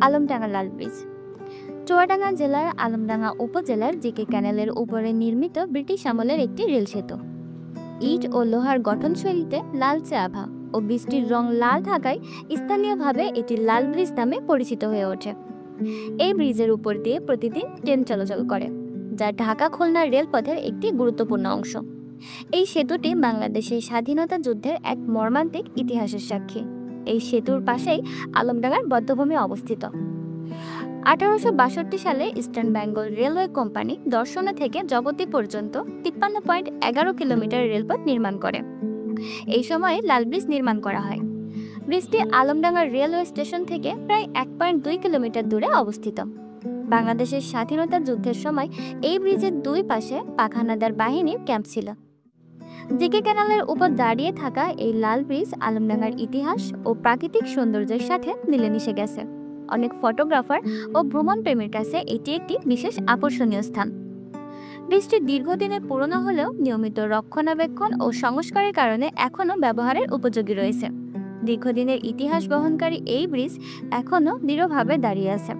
আলমডাঙ্গা লাল bridge. Chuadanga জেলার আলমডাঙ্গা উপজেলার GK ক্যানেলের উপরে নির্মিত ব্রিটিশ আমলের একটি রেল সেতু। ইট ও লোহার গঠনশৈলীতে লালচে আভা ও বৃষ্টির রং লাল থাকায় স্থানীয়ভাবে এটি লাল ব্রিজ নামে পরিচিত হয়ে ওঠে। এই ব্রিজের উপর দিয়ে প্রতিদিন ট্রেন চলাচল করে, যা ঢাকা খুলনা রেলপথের একটি গুরুত্বপূর্ণ অংশ। এই সেতুটি বাংলাদেশের স্বাধীনতা যুদ্ধের এক মর্মান্তিক ইতিহাসের সাক্ষী। এই সেতুর পাশেই আলমডাঙ্গার বধ্যভূমি অবস্থিত। 1862 সালে eastern Bengal railway company Darshana থেকে জগতী পর্যন্ত 53.11 কিলোমিটার রেলপথ নির্মাণ করে। এই সময়ে লাল ব্রিজ নির্মাণ করা হয়। ব্রিজটি আলমডাঙ্গা রেলওয়ে স্টেশন থেকে প্রায় 1.2 কিলোমিটার দূরে অবস্থিত। বাংলাদেশের স্বাধীনতা যুদ্ধের সময় এই ব্রিজের দুই পাশে পাক হানাদার বাহিনীর ক্যাম্প ছিল। জিকে ক্যানালের উপর দাঁড়িয়ে থাকা এই লাল ব্রিজ আলমডাঙ্গার ইতিহাস ও প্রাকৃতিক সৌন্দর্যের সাথে মিলেমিশে গেছে। অনেক ফটোগ্রাফার ও ভ্রমণ প্রেমীর কাছে এটি একটি বিশেষ আকর্ষণীয় স্থান। ব্রিজটি দীর্ঘদিনের পুরনো হলেও নিয়মিত রক্ষণাবেক্ষণ ও সংস্কারের কারণে এখনও ব্যবহারের উপযোগী রয়েছে। দীর্ঘদিনের ইতিহাস বহনকারী এই ব্রিজ এখনও দৃঢ়ভাবে দাঁড়িয়ে আছে।